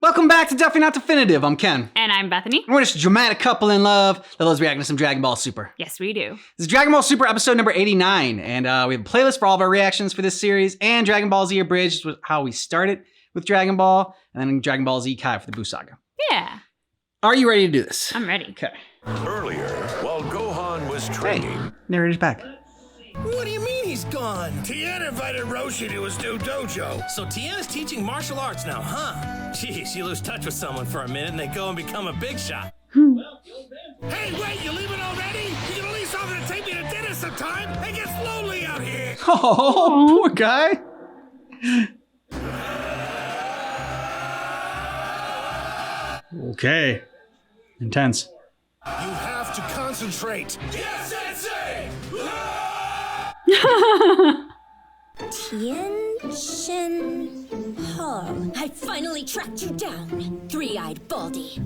Welcome back to Definitely Not Definitive. I'm Ken. And I'm Bethany. We're just a dramatic couple in love that loves reacting to some Dragon Ball Super. Yes, we do. This is Dragon Ball Super episode number 89, and we have a playlist for all of our reactions for this series, and Dragon Ball Z Abridged was how we started with Dragon Ball, and then Dragon Ball Z Kai for the Buu Saga. Yeah. Are you ready to do this? I'm ready. Okay. Earlier, while Gohan was training... Hey, narrator's back. What do you mean he's gone? Tien invited Roshi to his new dojo. So Tien is teaching martial arts now, huh? Geez, you lose touch with someone for a minute and they go and become a big shot. Hey, wait, you leaving already? You can at least offer to take me to dinner sometime. It gets lonely out here. Oh, poor guy. Okay. Intense. You have to concentrate. Yes, Sensei! Tien Shin Ho. I finally tracked you down, three-eyed Baldy.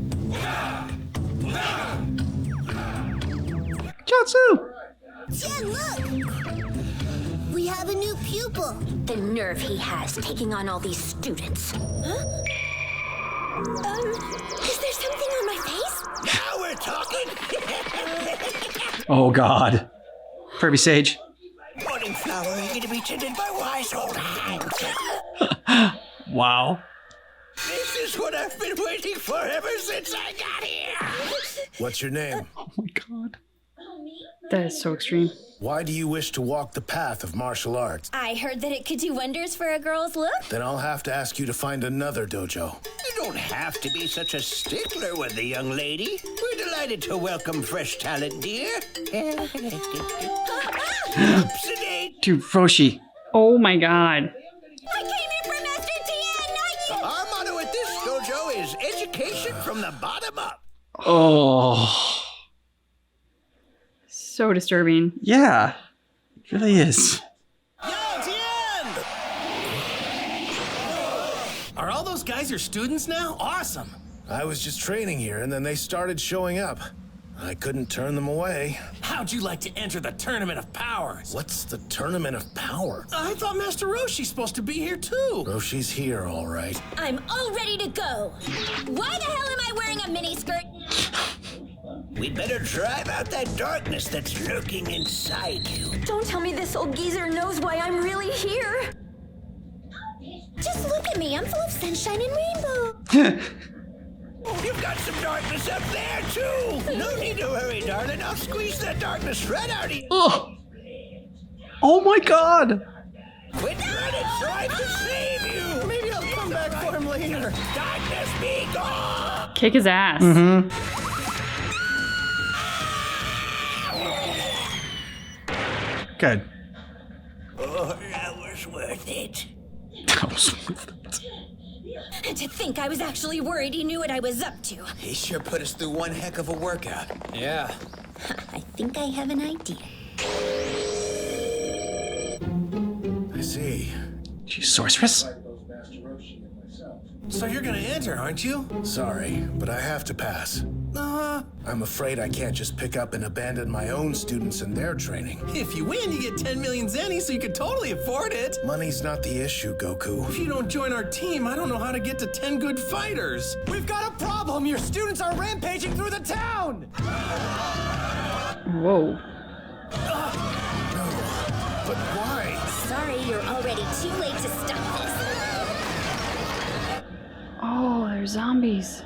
Jotsu! Tien, look! We have a new pupil. The nerve he has taking on all these students. Huh? Is there something on my face? Now we're talking. Oh, God. Kirby Sage. Morning flower eager to be tended by wise old hands. Wow. This is what I've been waiting for ever since I got here. What's your name? Oh, my God. That is so extreme. Why do you wish to walk the path of martial arts? I heard that it could do wonders for a girl's look. Then I'll have to ask you to find another dojo. You don't have to be such a stickler with the young lady. We're delighted to welcome fresh talent, dear. Oopsie-daisy. Dude, Roshi. Oh my God. I came here for Master Tien, not you! Our motto at this dojo is education from the bottom up. Oh. So disturbing. Yeah. It really is. Yo, Tien! Are all those guys your students now? Awesome. I was just training here, and then they started showing up. I couldn't turn them away. How'd you like to enter the Tournament of Powers? What's the Tournament of Power? I thought Master Roshi's supposed to be here too. Roshi's here, all right. I'm all ready to go. Why the hell am I wearing a miniskirt? We'd better drive out that darkness that's lurking inside you. Don't tell me this old geezer knows why I'm really here. Just look at me. I'm full of sunshine and rainbow. You've got some darkness up there, too. No need to worry, darling. I'll squeeze that darkness right out of you. Oh. Oh, my God. Quit running so I can save you. Maybe I'll come back for him later. Darkness be gone. Kick his ass. Good. Oh, that was worth it. That was worth it. To think I was actually worried he knew what I was up to. He sure put us through one heck of a workout. Yeah. I think I have an idea. I see. She's sorceress. So you're gonna enter, aren't you? Sorry, but I have to pass. I'm afraid I can't just pick up and abandon my own students in their training. If you win, you get 10 million zenny, so you could totally afford it. Money's not the issue, Goku. If you don't join our team, I don't know how to get to 10 good fighters. We've got a problem. Your students are rampaging through the town. Whoa. But why? Sorry, you're already too late to stop this. Oh, they're zombies.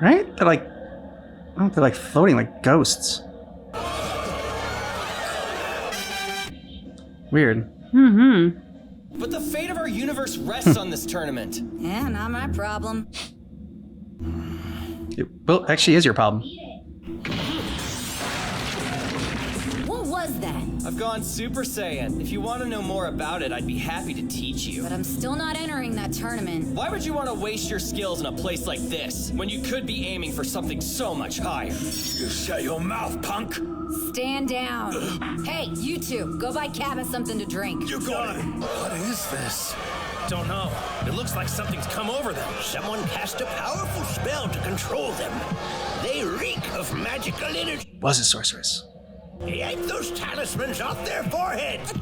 Right? They're like, oh, they're like floating like ghosts. Weird. But the fate of our universe rests on this tournament. Yeah, not my problem. It well, actually is your problem. What was that? I've gone Super Saiyan. If you want to know more about it, I'd be happy to teach you. But I'm still not entering that tournament. Why would you want to waste your skills in a place like this, when you could be aiming for something so much higher? You shut your mouth, punk! Stand down. Hey, you two, go buy Cabba something to drink. You got it! What is this? Don't know. It looks like something's come over them. Someone cast a powerful spell to control them. They reek of magical energy. Was a sorceress. Yank those talismans off their foreheads.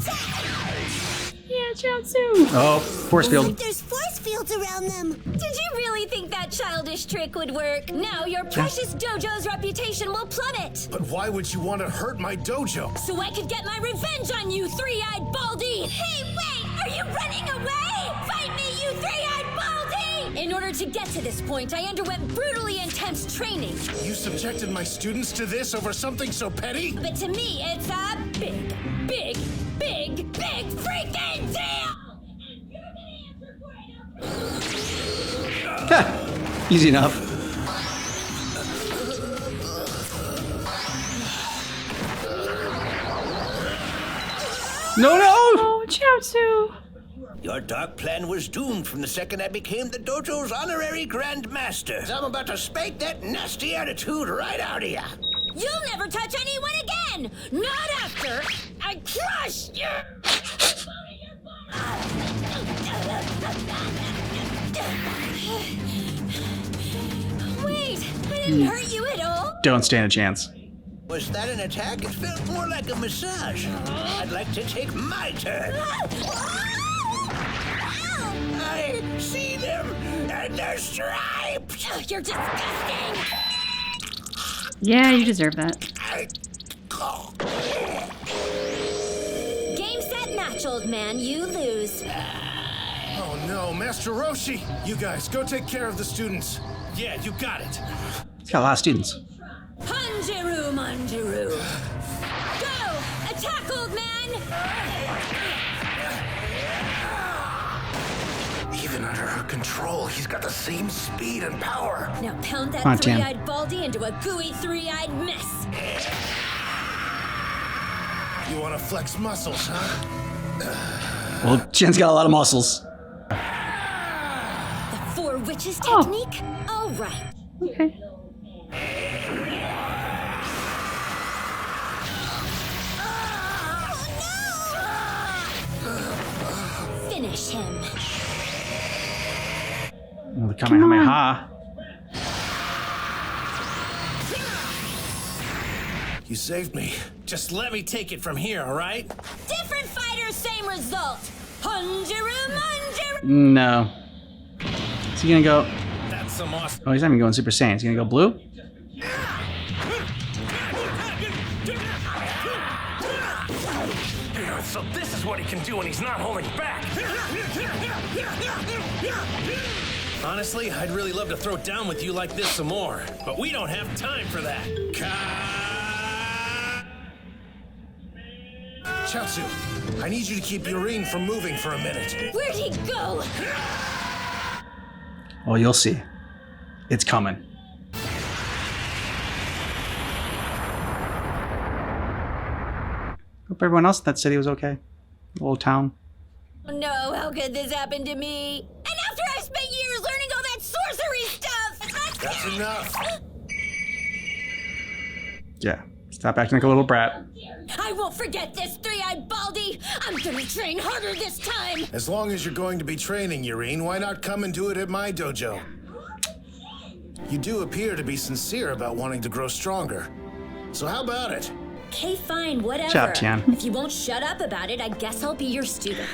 Yeah, Chaozu. Oh, force field. There's force field built around them. Did you really think that childish trick would work? Now your precious dojo's reputation will plummet. But why would you want to hurt my dojo? So I could get my revenge on you, three-eyed Baldy! Hey, wait! Are you running away? Fight me, you three-eyed Baldy! In order to get to this point, I underwent brutally intense training. You subjected my students to this over something so petty? But to me, it's a big, big, big, big freaking deal! Easy enough. No, no! Oh, Chiaotzu. Your dark plan was doomed from the second I became the dojo's honorary Grand Master. I'm about to spank that nasty attitude right out of ya. You'll never touch anyone again! Not after I crush you! Wait, I didn't hurt you at all? Don't stand a chance. Was that an attack? It felt more like a massage. I'd like to take my turn. I see them, and they're striped. Oh, you're disgusting! Yeah, you deserve that. Game, set, match, old man. You lose. Oh no, Master Roshi! You guys, go take care of the students. Yeah, you got it. He's got a lot of students. Hanjiru Manjiru. Go! Attack, old man! Even under her control, he's got the same speed and power. Now pound that Come on, Tian. three-eyed Baldy into a gooey three-eyed mess. You want to flex muscles, huh? Well, Chen's got a lot of muscles. The Four Witches Oh. technique? All right. Okay. Finish him. The Kamehameha. You saved me. Just let me take it from here, all right? Different fighters, same result. Hanjiru Manjiru. No. Is he gonna go? That's some awesome. Oh, he's not even going Super Saiyan. He's gonna go blue? So this is what he can do when he's not holding back. Honestly, I'd really love to throw down with you like this some more, but we don't have time for that. Chiaotzu, I need you to keep Yurine from moving for a minute. Where'd he go? Oh, you'll see. It's coming. Hope everyone else in that city was okay. The little town. Oh no, how could this happen to me? And after I spent years learning all that sorcery stuff! That's enough. Yeah. Stop acting like a little brat. I won't forget this three-eyed Baldy! I'm gonna train harder this time! As long as you're going to be training, Yurine, why not come and do it at my dojo? You do appear to be sincere about wanting to grow stronger. So how about it? Okay, fine, whatever. Shut up, Tian. If you won't shut up about it, I guess I'll be your student.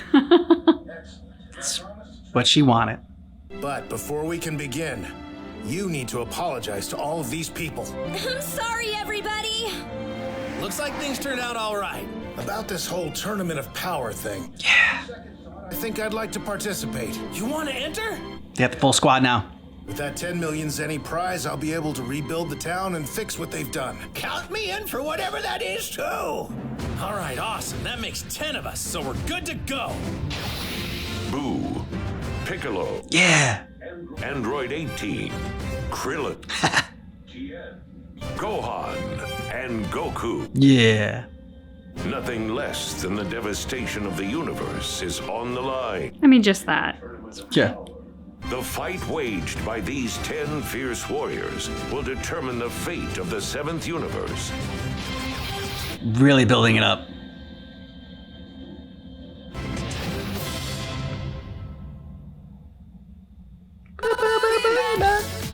But she wanted. But before we can begin, you need to apologize to all of these people. I'm sorry, everybody! Looks like things turned out all right. About this whole tournament of power thing. Yeah. I think I'd like to participate. You want to enter? They have the full squad now. With that 10 million zenny prize, I'll be able to rebuild the town and fix what they've done. Count me in for whatever that is, too. All right, awesome. That makes 10 of us, so we're good to go. Boo, Piccolo, Yeah. Android 18, Krillin, Gohan, and Goku. Yeah. Nothing less than the devastation of the universe is on the line. I mean, just that. Yeah. The fight waged by these 10 fierce warriors will determine the fate of the 7th universe. Really building it up.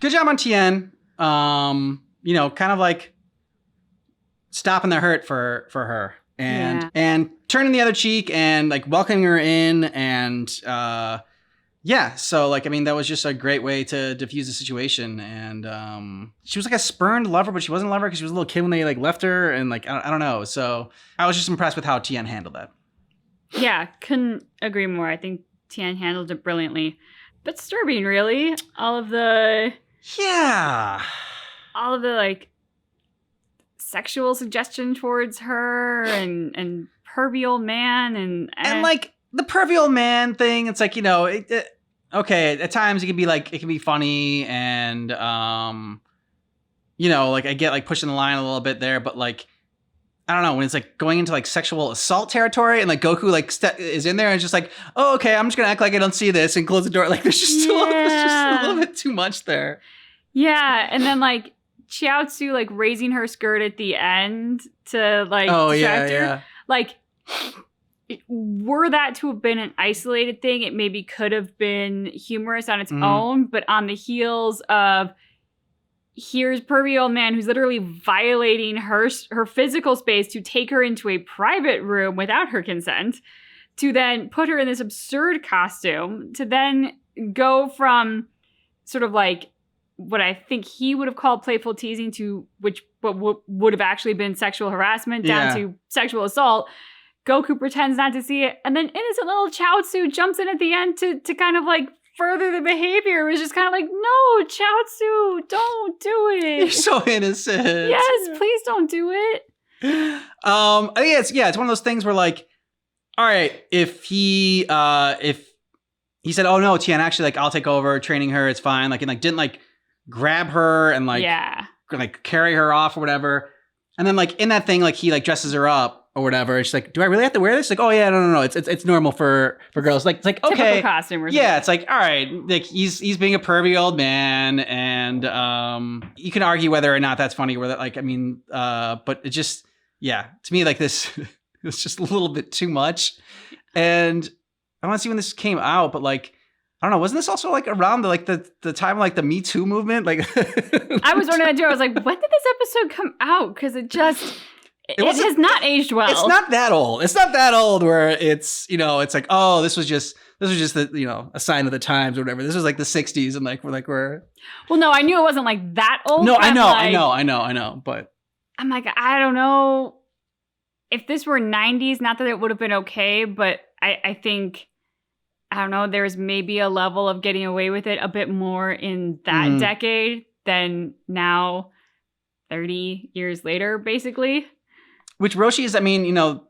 Good job on Tien. You know, kind of like stopping the hurt for her and Yeah. and turning the other cheek and like welcoming her in and yeah, yeah, so like I mean that was just a great way to diffuse the situation, and she was like a spurned lover, but she wasn't a lover because she was a little kid when they like left her, and like I don't know. So I was just impressed with how Tien handled that. Yeah, couldn't agree more. I think Tien handled it brilliantly. But disturbing, really. All of the like sexual suggestion towards her and pervy old man and like the pervy old man thing. It's like, you know, okay, at times it can be like it can be funny and you know, like I get like pushing the line a little bit there, but like I don't know, when it's like going into like sexual assault territory and like Goku like is in there and it's just like, oh, okay, I'm just gonna act like I don't see this and close the door. Like there's just, there's just a little bit too much there. Yeah, and then like Chiaotzu like raising her skirt at the end to like distract her. Like, were that to have been an isolated thing, it maybe could have been humorous on its own, but on the heels of here's pervy old man who's literally violating her physical space to take her into a private room without her consent, to then put her in this absurd costume, to then go from sort of like what I think he would have called playful teasing to what would have actually been sexual harassment down to sexual assault. Goku pretends not to see it, and then innocent little Chiaotzu jumps in at the end to kind of like further the behavior. It was just kind of like, no, Chiaotzu, don't do it. You're so innocent. Yes, please don't do it. I think it's one of those things where like, all right, if he said, oh no, Tien, actually like I'll take over training her, it's fine, like and like didn't like grab her and like like carry her off or whatever, and then like in that thing like he like dresses her up or whatever. She's like, do I really have to wear this? Like, oh yeah, no. It's normal for girls. Like, it's like, okay. Typical costume or something. Yeah, it's like, all right, like he's being a pervy old man, and you can argue whether or not that's funny, or that like, I mean, but it just, yeah, to me, like this it was just a little bit too much. And I want to see when this came out, but like, I don't know, wasn't this also like around the time of like the Me Too movement? Like I was wondering that too. I was like, when did this episode come out? Because it has not aged well. It's not that old. It's not that old where it's, you know, it's like, oh, this was just the, you know, a sign of the times or whatever. This was like the 60s and like we're Well, no, I knew it wasn't like that old. No, I know, but I'm like, I don't know if this were 90s, not that it would have been okay, but I think, I don't know, there's maybe a level of getting away with it a bit more in that decade than now, 30 years later, basically. Which Roshi is, I mean, you know,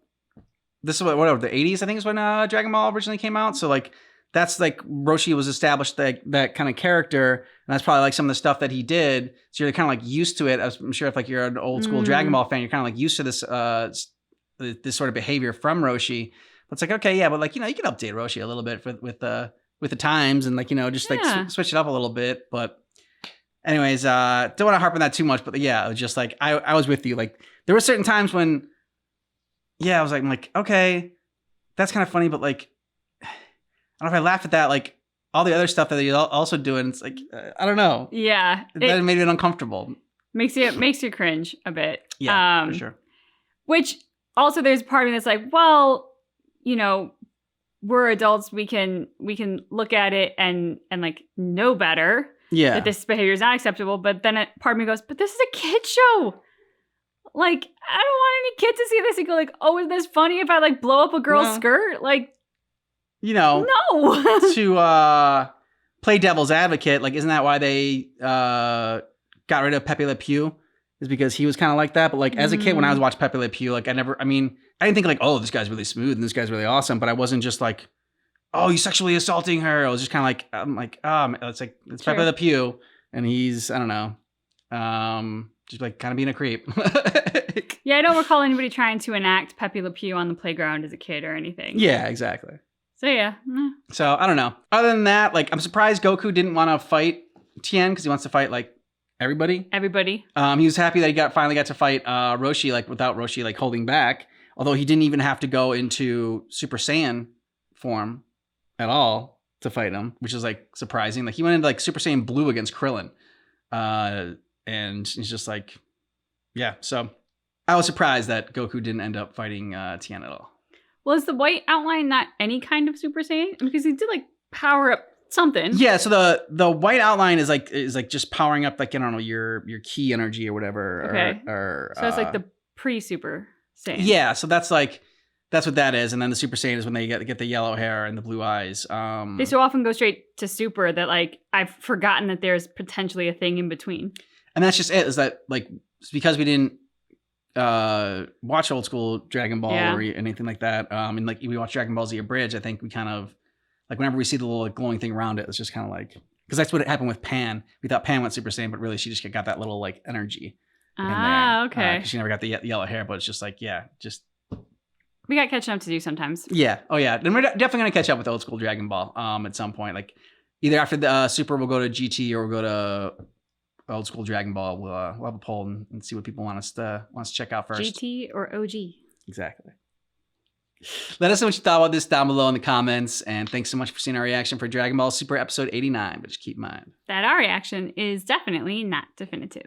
this is whatever, the 80s, I think is when Dragon Ball originally came out. So like, that's like Roshi was established that kind of character. And that's probably like some of the stuff that he did. So you're kind of like used to it. I'm sure if like you're an old school Dragon Ball fan, you're kind of like used to this, this sort of behavior from Roshi. But it's like, okay, yeah, but like, you know, you can update Roshi a little bit with the times and like, you know, just like switch it up a little bit. But anyways, don't want to harp on that too much, but yeah, it was just like, I was with you. Like there were certain times when, I was like, I'm like, okay, that's kind of funny, but like, I don't know if I laugh at that, like all the other stuff that you're also doing, it's like, I don't know. Yeah. That made it uncomfortable. Makes you cringe a bit. Yeah, for sure. Which also there's part of me that's like, well, you know, we're adults, we can look at it and like know better. Yeah. That this behavior is not acceptable. But then part of me goes, but this is a kid show. Like, I don't want any kid to see this and go like, oh, is this funny if I like blow up a girl's skirt? Like, you know, no. To play devil's advocate, like, isn't that why they got rid of Pepe Le Pew? Is because he was kind of like that. But like as a kid, when I was watching Pepe Le Pew, like I didn't think like, oh, this guy's really smooth and this guy's really awesome. But I wasn't just like, oh, he's sexually assaulting her. I was just kind of like, I'm like, it's Pepe Le Pew, and he's, I don't know, just like kind of being a creep. Yeah, I don't recall anybody trying to enact Pepe Le Pew on the playground as a kid or anything. Yeah, exactly. So yeah. So I don't know. Other than that, like I'm surprised Goku didn't want to fight Tien because he wants to fight like everybody. He was happy that he finally got to fight Roshi like without Roshi like holding back. Although he didn't even have to go into Super Saiyan form at all to fight him, which is like surprising. Like he went into like Super Saiyan Blue against Krillin. And he's just like, yeah. So I was surprised that Goku didn't end up fighting Tien at all. Well, is the white outline not any kind of Super Saiyan? Because he did like power up something. Yeah, so the white outline is like just powering up, like, I don't know, your ki energy or whatever. Okay. Or so it's like the pre-Super Saiyan. Yeah, so that's what that is, and then the Super Saiyan is when they get the yellow hair and the blue eyes. They so often go straight to Super that like I've forgotten that there's potentially a thing in between. And that's just it. Is that like because we didn't watch old school Dragon Ball or anything like that, and like we watched Dragon Ball Z Abridged, I think we kind of like whenever we see the little like, glowing thing around it, it's just kind of like because that's what happened with Pan. We thought Pan went Super Saiyan, but really she just got that little like energy. Okay. Because she never got the yellow hair, but it's just like we got catching up to do sometimes. Yeah. Oh yeah. Then we're definitely gonna catch up with old school Dragon Ball at some point. Like either after the Super, we'll go to GT or we'll go to old school Dragon Ball. We'll have a poll and see what people want us to check out first. GT or OG. Exactly. Let us know what you thought about this down below in the comments. And thanks so much for seeing our reaction for Dragon Ball Super Episode 89. But just keep in mind that our reaction is definitely not definitive.